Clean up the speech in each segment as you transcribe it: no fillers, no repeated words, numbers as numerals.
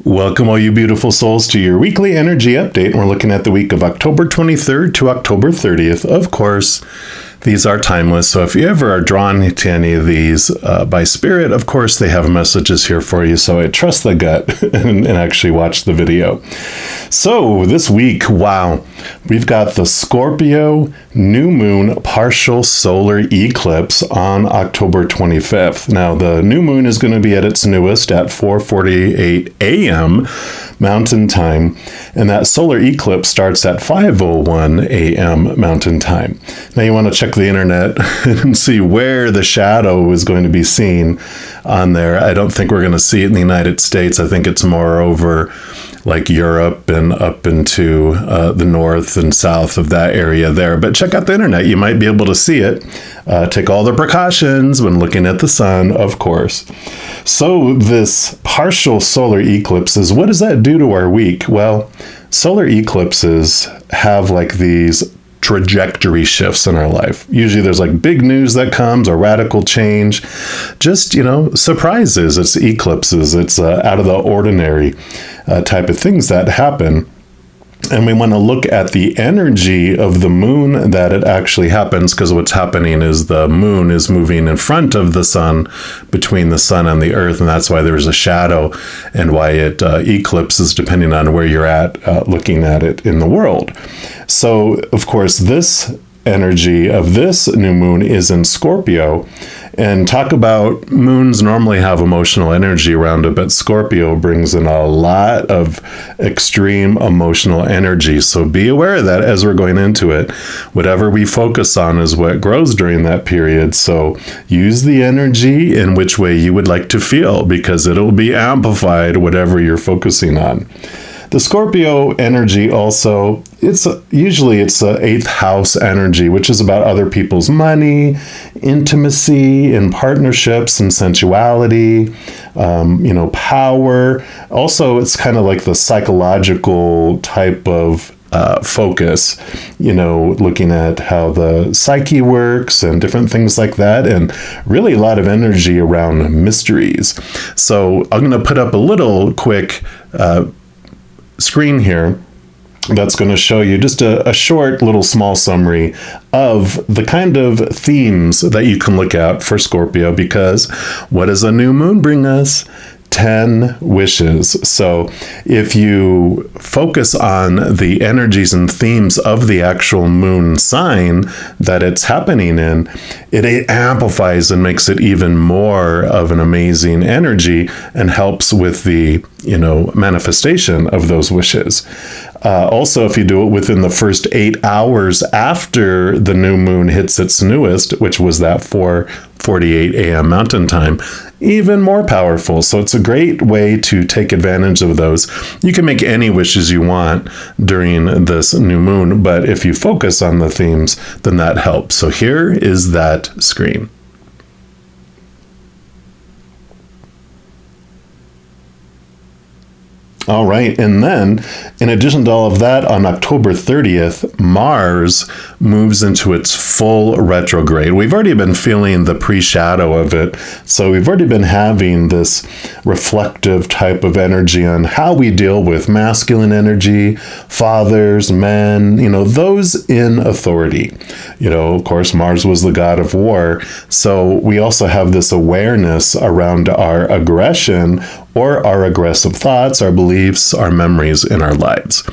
Welcome, all you beautiful souls, to your weekly energy update. We're looking at the week of October 23rd to October 30th. Of course, these are timeless, so if you ever are drawn to any of these by spirit, of course, they have messages here for you, so I trust the gut and actually watch the video. So this week, wow, we've got the Scorpio new moon partial solar eclipse on October 25th. Now, the new moon is going to be at its newest at 4:48 a.m. Mountain Time, and that solar eclipse starts at 5:01 a.m. Mountain Time. Now, you want to check the internet and see where the shadow is going to be seen on there. I don't think we're going to see it in the United States. I think it's more over like Europe and up into the north and south of that area there. But check out the internet. You might be able to see it. Take all the precautions when looking at the sun, of course. So this partial solar eclipses, what does that do to our week? Well, solar eclipses have like these trajectory shifts in our life. Usually there's like big news that comes or radical change, just, surprises. It's eclipses. It's out of the ordinary type of things that happen. And we want to look at the energy of the moon that it actually happens, because what's happening is the moon is moving in front of the sun, between the sun and the earth, and that's why there's a shadow and why it eclipses depending on where you're at looking at it in the world. So, of course, this energy of this new moon is in Scorpio. And talk about moons normally have emotional energy around it, but Scorpio brings in a lot of extreme emotional energy. So be aware of that as we're going into it. Whatever we focus on is what grows during that period. So use the energy in which way you would like to feel, because it'll be amplified whatever you're focusing on. The Scorpio energy also, it's usually a 8th house energy, which is about other people's money, intimacy, and partnerships and sensuality, power. Also, it's kind of like the psychological type of focus, looking at how the psyche works and different things like that, and really a lot of energy around mysteries. So I'm going to put up a little quick screen here that's going to show you just a short little small summary of the kind of themes that you can look at for Scorpio, because what does a new moon bring us? 10 wishes. So if you focus on the energies and themes of the actual moon sign that it's happening in, it amplifies and makes it even more of an amazing energy and helps with the, manifestation of those wishes. Also, if you do it within the first 8 hours after the new moon hits its newest, which was that 4:48 a.m. Mountain Time, even more powerful. So it's a great way to take advantage of those. You can make any wishes you want during this new moon, but if you focus on the themes, then that helps. So here is that screen. All right, and then in addition to all of that, on October 30th, Mars moves into its full retrograde. We've already been feeling the pre-shadow of it, so we've already been having this reflective type of energy on how we deal with masculine energy, fathers, men, those in authority. Of course, Mars was the god of war, so we also have this awareness around our aggression or our aggressive thoughts, our beliefs, our memories in our lives.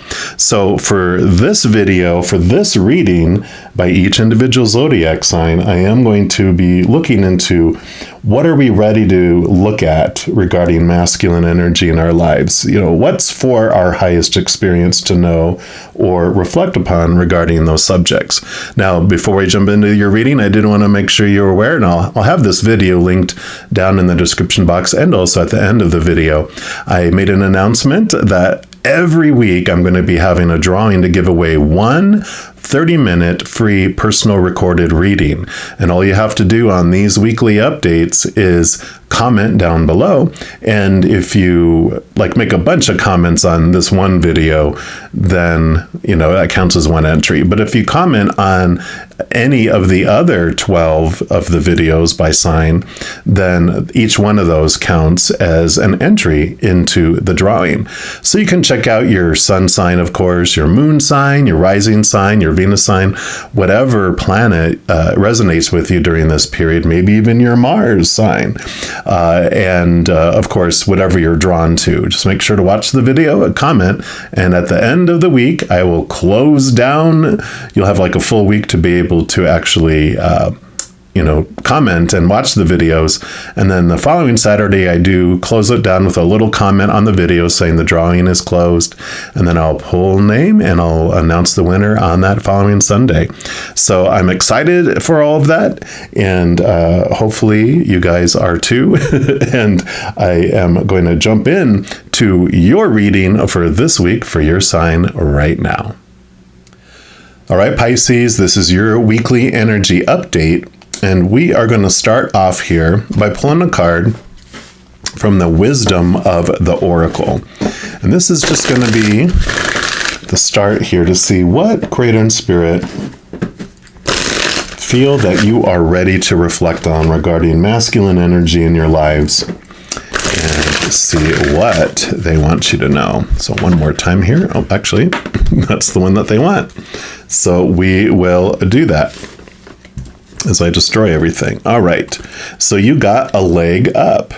So for this video, for this reading by each individual zodiac sign, I am going to be looking into what are we ready to look at regarding masculine energy in our lives? What's for our highest experience to know or reflect upon regarding those subjects? Now, before we jump into your reading, I did want to make sure you're aware, and I'll have this video linked down in the description box and also at the end of the video. I made an announcement that every week I'm going to be having a drawing to give away one 30-minute free personal recorded reading. And all you have to do on these weekly updates is comment down below. And if you like make a bunch of comments on this one video, then, that counts as one entry. But if you comment on any of the other 12 of the videos by sign, then each one of those counts as an entry into the drawing. So you can check out your sun sign, of course, your moon sign, your rising sign, your Venus sign, whatever planet resonates with you during this period, maybe even your Mars sign. And of course, whatever you're drawn to. Just make sure to watch the video, comment, and at the end of the week, I will close down. You'll have like a full week to be able to actually comment and watch the videos. And then the following Saturday, I do close it down with a little comment on the video saying the drawing is closed. And then I'll pull a name and I'll announce the winner on that following Sunday. So I'm excited for all of that. And hopefully you guys are too. And I am going to jump in to your reading for this week for your sign right now. All right, Pisces, this is your weekly energy update. And we are going to start off here by pulling a card from the Wisdom of the Oracle. And this is just going to be the start here to see what Creator and Spirit feel that you are ready to reflect on regarding masculine energy in your lives and see what they want you to know. So one more time here. Oh, actually, that's the one that they want. So we will do that as I destroy everything. All right. So you got a leg up.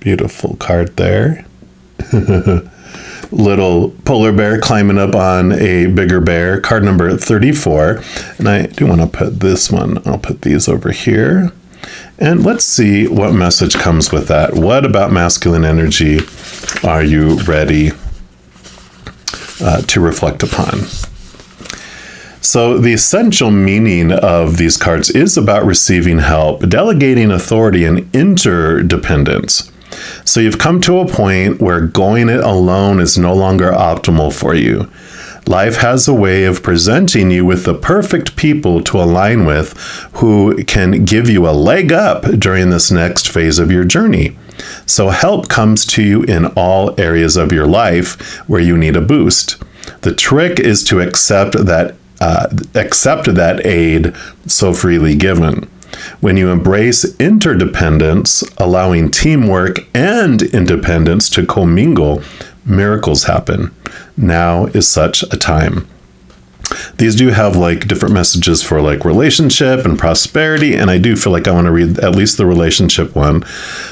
Beautiful card there. Little polar bear climbing up on a bigger bear. Card number 34. And I do want to put this one. I'll put these over here. And let's see what message comes with that. What about masculine energy are you ready to reflect upon? So the essential meaning of these cards is about receiving help, delegating authority, and interdependence. So you've come to a point where going it alone is no longer optimal for you. Life has a way of presenting you with the perfect people to align with who can give you a leg up during this next phase of your journey. So help comes to you in all areas of your life where you need a boost. The trick is to accept that aid so freely given. When you embrace interdependence, allowing teamwork and independence to commingle, miracles happen. Now is such a time. These do have like different messages for like relationship and prosperity, and I do feel like I want to read at least the relationship one,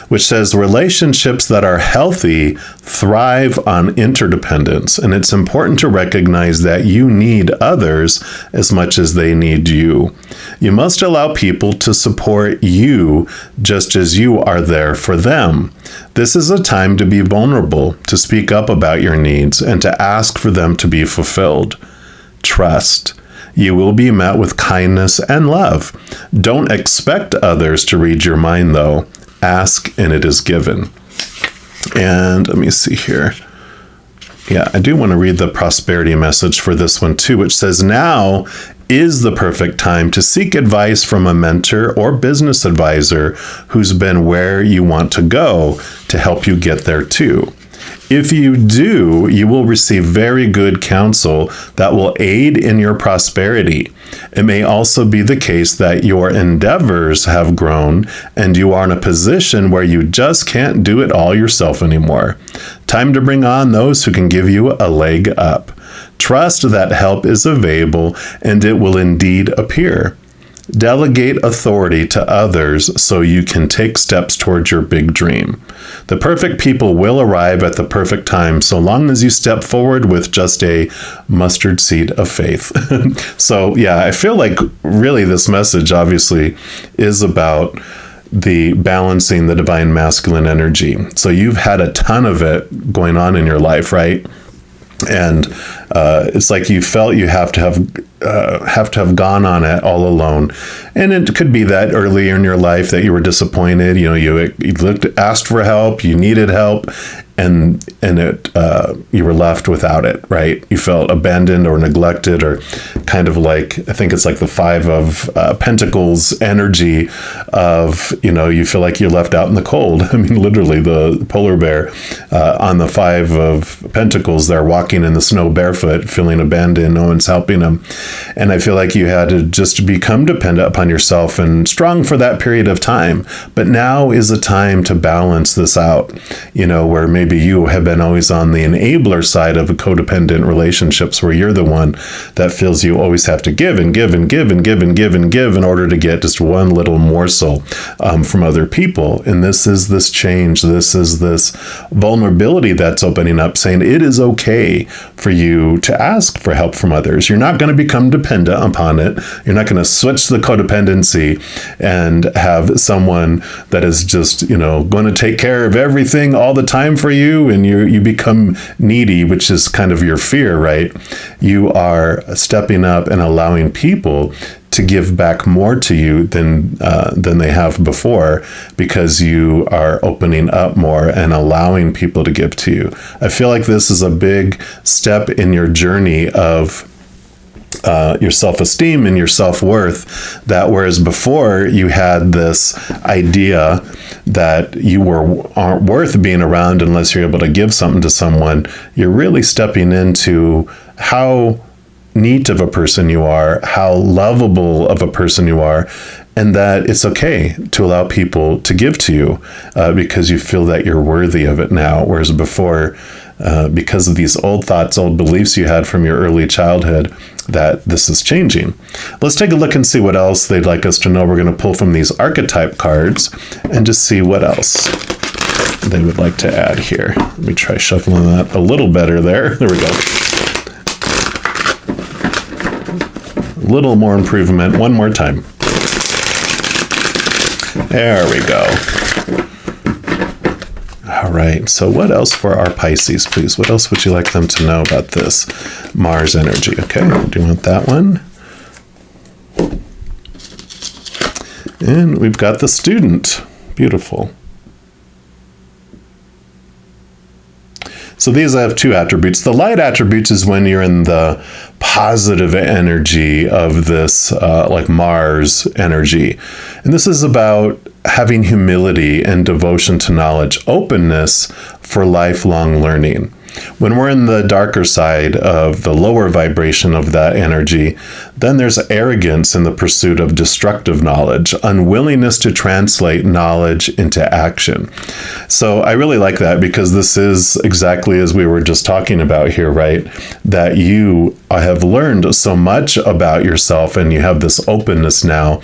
which says relationships that are healthy thrive on interdependence, and it's important to recognize that you need others as much as they need you. You must allow people to support you just as you are there for them. This is a time to be vulnerable, to speak up about your needs, and to ask for them to be fulfilled. Trust. You will be met with kindness and love. Don't expect others to read your mind, though. Ask and it is given. And let me see here. Yeah, I do want to read the prosperity message for this one too, which says, now is the perfect time to seek advice from a mentor or business advisor who's been where you want to go to help you get there too. If you do, you will receive very good counsel that will aid in your prosperity. It may also be the case that your endeavors have grown and you are in a position where you just can't do it all yourself anymore. Time to bring on those who can give you a leg up. Trust that help is available and it will indeed appear. Delegate authority to others so you can take steps towards your big dream. The perfect people will arrive at the perfect time so long as you step forward with just a mustard seed of faith. So yeah, I feel like really this message obviously is about the balancing the divine masculine energy. So you've had a ton of it going on in your life, right? And it's like you felt you have to have gone on it all alone. And it could be that earlier in your life that you were disappointed, you asked for help, you needed help, and it you were left without it, right? You felt abandoned or neglected, or kind of like, I think it's like the Five of Pentacles energy of, you feel like you're left out in the cold. I mean, literally, the polar bear on the Five of Pentacles, they're walking in the snow barefoot, feeling abandoned, no one's helping them. And I feel like you had to just become dependent upon yourself and strong for that period of time. But now is a time to balance this out, where maybe you have been always on the enabler side of a codependent relationships, where you're the one that feels you always have to give and give and give and give and give and give in order to get just one little morsel from other people. And this is this change. This is this vulnerability that's opening up, saying it is okay for you to ask for help from others. You're not going to become dependent upon it. You're not going to switch the codependency and have someone that is just, going to take care of everything all the time for you, and you become needy, which is kind of your fear, right? You are stepping up and allowing people to give back more to you than they have before, because you are opening up more and allowing people to give to you. I feel like this is a big step in your journey of your self-esteem and your self-worth, that whereas before you had this idea that you aren't worth being around unless you're able to give something to someone, you're really stepping into how neat of a person you are, how lovable of a person you are, and that it's okay to allow people to give to you because you feel that you're worthy of it now. Whereas before, because of these old thoughts, old beliefs you had from your early childhood, that this is changing. Let's take a look and see what else they'd like us to know. We're going to pull from these archetype cards and just see what else they would like to add here. Let me try shuffling that a little better there. There we go. A little more improvement. One more time. There we go. All right, so what else for our Pisces, please? What else would you like them to know about this Mars energy? Okay, do you want that one? And we've got the Student. Beautiful. So these have two attributes. The light attributes is when you're in the positive energy of this, like Mars energy. And this is about having humility and devotion to knowledge, openness for lifelong learning. When we're in the darker side of the lower vibration of that energy, then there's arrogance in the pursuit of destructive knowledge, unwillingness to translate knowledge into action. So I really like that, because this is exactly as we were just talking about here, right? That you have learned so much about yourself, and you have this openness now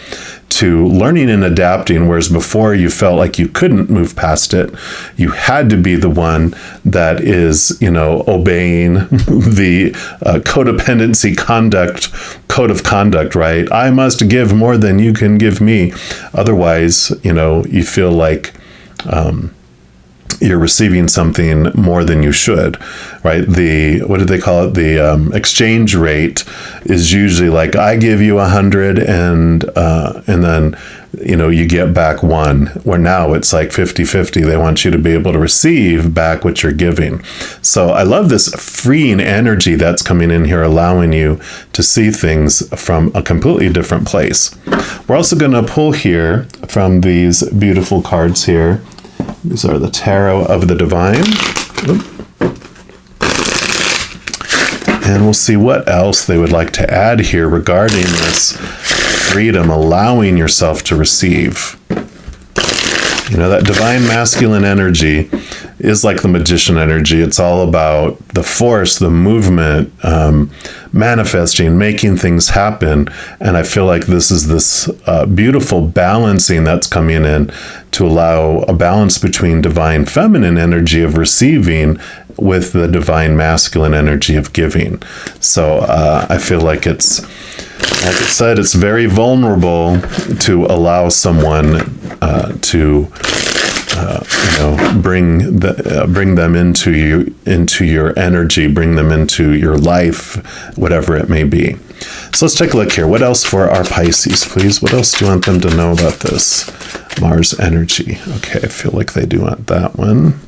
to learning and adapting, whereas before you felt like you couldn't move past it. You had to be the one that is, obeying the codependency code of conduct, right? I must give more than you can give me. Otherwise, you feel like you're receiving something more than you should, right? What do they call it? The exchange rate is usually like, I give you 100 and then, you get back 1, where now it's like 50-50. They want you to be able to receive back what you're giving. So I love this freeing energy that's coming in here, allowing you to see things from a completely different place. We're also going to pull here from these beautiful cards here. These are the Tarot of the Divine. And we'll see what else they would like to add here regarding this freedom, allowing yourself to receive. That divine masculine energy is like the magician energy. It's all about the force, the movement, manifesting, making things happen. And I feel like this is this beautiful balancing that's coming in to allow a balance between divine feminine energy of receiving with the divine masculine energy of giving. So I feel like it's, like I said, it's very vulnerable to allow someone to bring them into your energy, bring them into your life, whatever it may be. So let's take a look here. What else for our Pisces, please? What else do you want them to know about this Mars energy? Okay, I feel like they do want that one.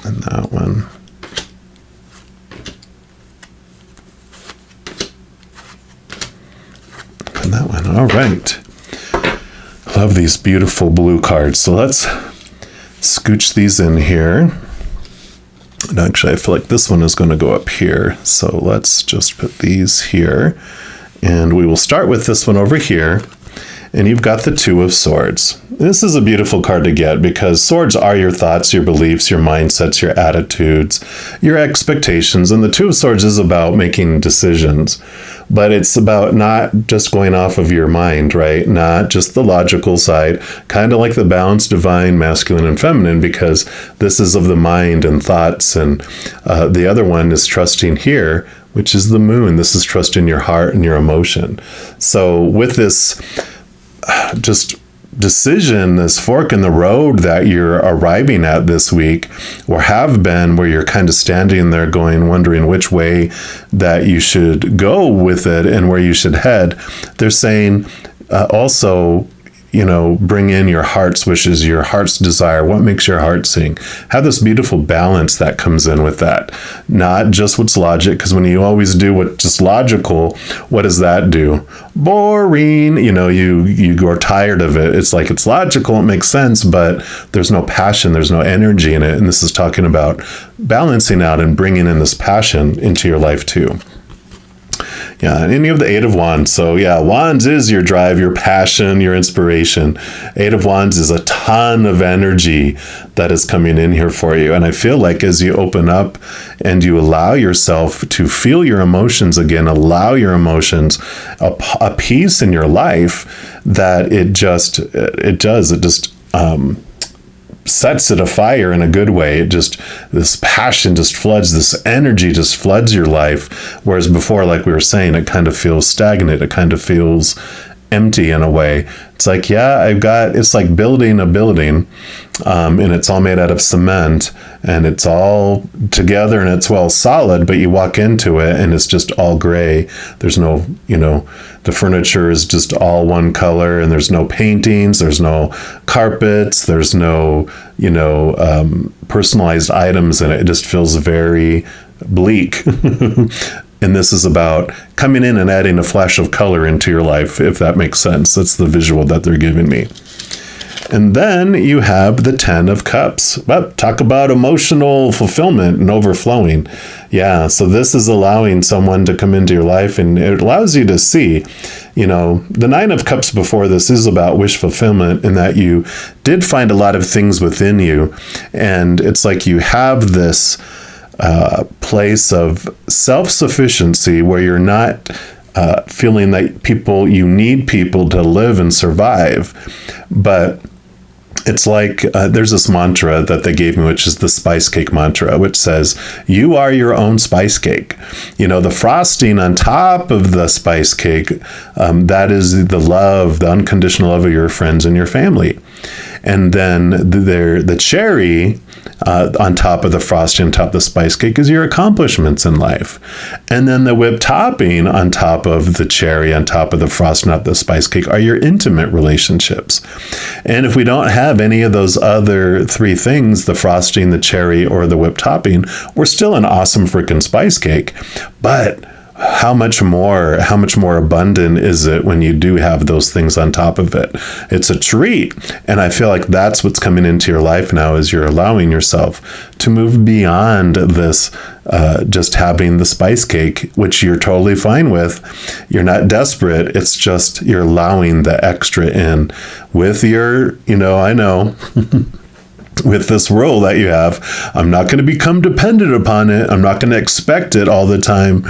And that one. And that one. All right. Love these beautiful blue cards. So let's scooch these in here. And actually, I feel like this one is going to go up here. So let's just put these here. And we will start with this one over here. And you've got the Two of Swords. This is a beautiful card to get because swords are your thoughts, your beliefs, your mindsets, your attitudes, your expectations. And the Two of Swords is about making decisions. But it's about not just going off of your mind, right? Not just the logical side, kind of like the balanced divine, masculine and feminine, because this is of the mind and thoughts. And the other one is trusting here, which is the moon. This is trusting your heart and your emotion. So with this just decision, this fork in the road that you're arriving at this week, or have been, where you're kind of standing there wondering which way that you should go with it and where you should head, they're saying also, bring in your heart's wishes, your heart's desire, what makes your heart sing. Have this beautiful balance that comes in with that. Not just what's logic, because when you always do what's just logical, what does that do? Boring. You grow tired of it. It's like it's logical, it makes sense, but there's no passion, there's no energy in it. And this is talking about balancing out and bringing in this passion into your life too. Yeah, and you have the Eight of Wands. So yeah, Wands is your drive, your passion, your inspiration. Eight of Wands is a ton of energy that is coming in here for you. And I feel like as you open up and you allow yourself to feel your emotions again, allow your emotions a peace in your life, that it just sets it afire in a good way. This passion just floods, this energy just floods your life. Whereas before, like we were saying, it kind of feels stagnant. It kind of feels empty in a way. It's like, it's like building a building, and it's all made out of cement, and it's all together and it's well solid, but you walk into it and it's just all gray. There's no, the furniture is just all one color, and there's no paintings, there's no carpets, there's no, personalized items in it. It just feels very bleak. And this is about coming in and adding a flash of color into your life, if that makes sense. That's the visual that they're giving me. And then you have the Ten of Cups. Well, talk about emotional fulfillment and overflowing. Yeah, so this is allowing someone to come into your life, and it allows you to see, the Nine of Cups before this is about wish fulfillment, in that you did find a lot of things within you. And it's like you have this place of self-sufficiency where you're not feeling that you need people to live and survive. But it's like there's this mantra that they gave me, which is the spice cake mantra, which says, you are your own spice cake. The frosting on top of the spice cake, that is the love, the unconditional love of your friends and your family. And then the cherry on top of the frosting, on top of the spice cake, is your accomplishments in life. And then the whipped topping on top of the cherry, on top of the frosting, on top of the spice cake, are your intimate relationships. And if we don't have any of those other three things, the frosting, the cherry, or the whipped topping, we're still an awesome freaking spice cake. But how much more abundant is it when you do have those things on top of it? It's a treat. And I feel like that's what's coming into your life now, is you're allowing yourself to move beyond this, just having the spice cake, which you're totally fine with. You're not desperate. It's just you're allowing the extra in with your, I know. With this role that you have, I'm not going to become dependent upon it. I'm not going to expect it all the time,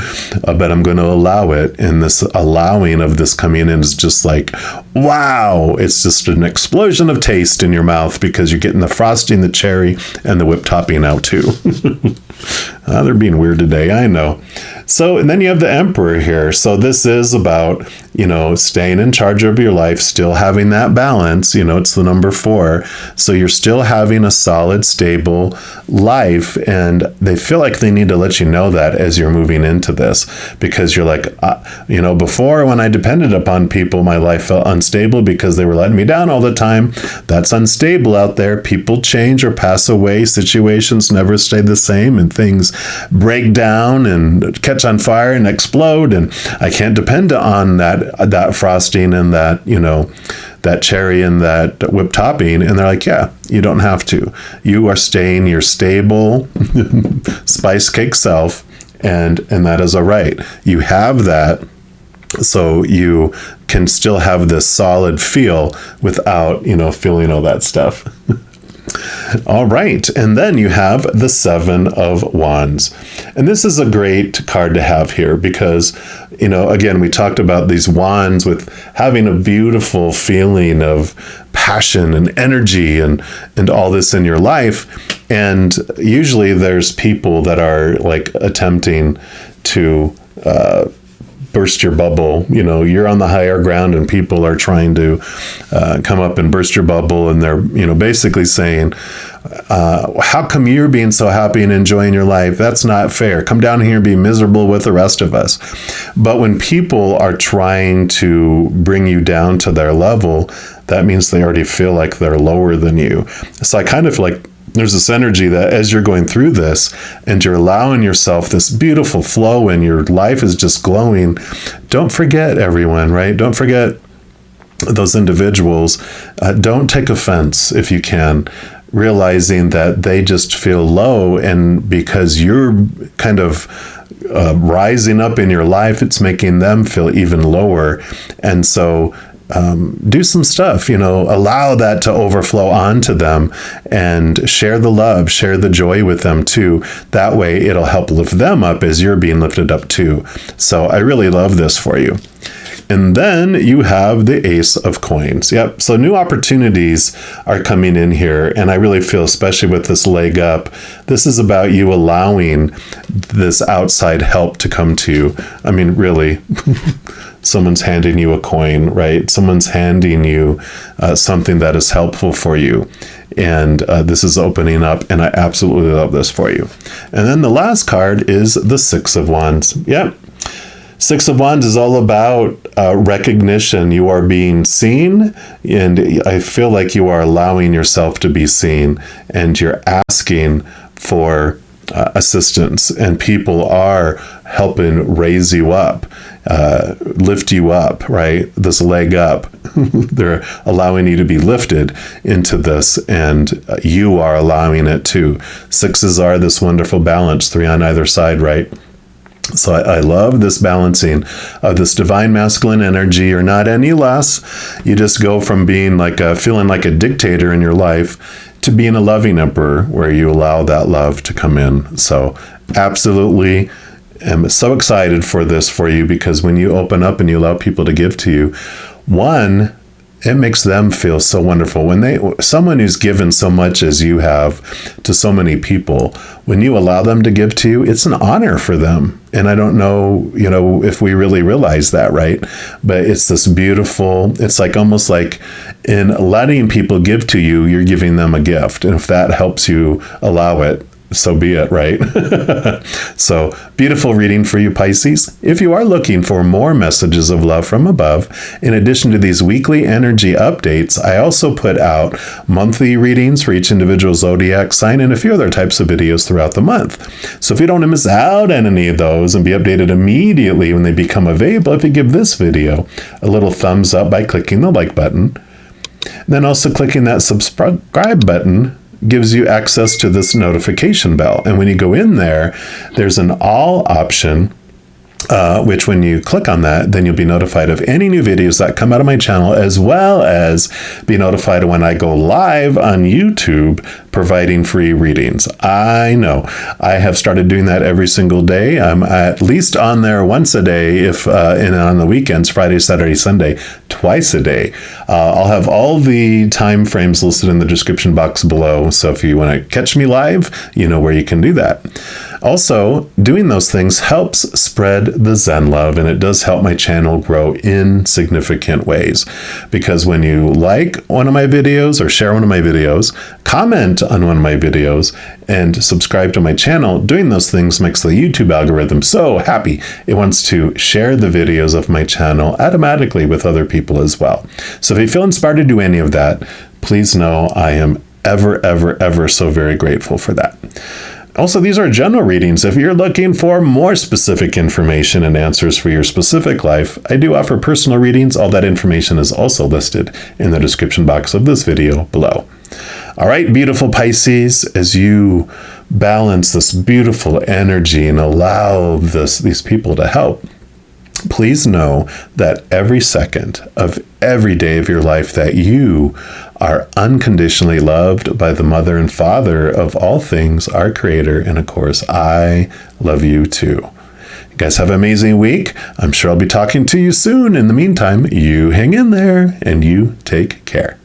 but I'm going to allow it. And this allowing of this coming in is just like, wow, it's just an explosion of taste in your mouth, because you're getting the frosting, the cherry, and the whipped topping out too. They're being weird today, I know. So, and then you have the Emperor here. So this is about, staying in charge of your life, still having that balance. It's the number 4. So you're still having a solid, stable life. And they feel like they need to let you know that as you're moving into this, because you're like, before when I depended upon people, my life felt unstable because they were letting me down all the time. That's unstable out there. People change or pass away. Situations never stay the same, and things break down and catch on fire and explode. And I can't depend on that frosting and that cherry and that whipped topping. And they're like, yeah, you don't have to. You are staying your stable spice cake self, and that is all right. You have that, so you can still have this solid feel without, feeling all that stuff. All right, and then you have the 7 of Wands. And this is a great card to have here because, again, we talked about these wands with having a beautiful feeling of passion and energy and all this in your life. And usually there's people that are like attempting to burst your bubble. You're on the higher ground and people are trying to come up and burst your bubble, and they're basically saying, how come you're being so happy and enjoying your life? That's not fair. Come down here and be miserable with the rest of us. But when people are trying to bring you down to their level, that means they already feel like they're lower than you. So I kind of like, there's this energy that as you're going through this and you're allowing yourself this beautiful flow and your life is just glowing, don't forget everyone, right? Don't forget those individuals. Don't take offense if you can, realizing that they just feel low, and because you're kind of rising up in your life, it's making them feel even lower. And so do some stuff, allow that to overflow onto them, and share the love, share the joy with them too. That way it'll help lift them up as you're being lifted up too. So I really love this for you. And then you have the Ace of Coins. Yep. So new opportunities are coming in here. And I really feel, especially with this leg up, this is about you allowing this outside help to come to you. I mean, really, someone's handing you a coin, right? Someone's handing you something that is helpful for you. And this is opening up, and I absolutely love this for you. And then the last card is the 6 of Wands. Yep. 6 of Wands is all about recognition. You are being seen, and I feel like you are allowing yourself to be seen, and you're asking for assistance, and people are helping raise you up, lift you up, right? This leg up. They're allowing you to be lifted into this, and you are allowing it too. 6s are this wonderful balance, 3 on either side, right? So I love this balancing of this divine masculine energy. You're not any less. You just go from being like feeling like a dictator in your life to being a loving emperor, where you allow that love to come in. So absolutely am so excited for this for you, because when you open up and you allow people to give to you, one, it makes them feel so wonderful. When someone who's given so much as you have to so many people, when you allow them to give to you, it's an honor for them. And I don't know, if we really realize that, right? But it's this beautiful, it's like almost like in letting people give to you, you're giving them a gift. And if that helps you allow it, so be it, right? So beautiful reading for you, Pisces. If you are looking for more messages of love from above, in addition to these weekly energy updates, I also put out monthly readings for each individual zodiac sign and a few other types of videos throughout the month. So if you don't want to miss out on any of those and be updated immediately when they become available, if you give this video a little thumbs up by clicking the like button, then also clicking that subscribe button gives you access to this notification bell. And when you go in there, there's an all option, which when you click on that, then you'll be notified of any new videos that come out of my channel, as well as be notified when I go live on YouTube providing free readings. I know I have started doing that every single day. I'm at least on there once a day, if and on the weekends, Friday, Saturday, Sunday, twice a day. I'll have all the time frames listed in the description box below. So if you want to catch me live, you know where you can do that. Also, doing those things helps spread the Zen love, and it does help my channel grow in significant ways. Because when you like one of my videos or share one of my videos, comment on one of my videos, and subscribe to my channel, doing those things makes the YouTube algorithm so happy. It wants to share the videos of my channel automatically with other people as well. So if you feel inspired to do any of that, please know I am ever so very grateful for that. Also, these are general readings. If you're looking for more specific information and answers for your specific life, I do offer personal readings. All that information is also listed in the description box of this video below. All right, beautiful Pisces, as you balance this beautiful energy and allow these people to help, please know that every second of every day of your life that you are unconditionally loved by the Mother and Father of all things, our Creator, and of course, I love you too. You guys have an amazing week. I'm sure I'll be talking to you soon. In the meantime, you hang in there and you take care.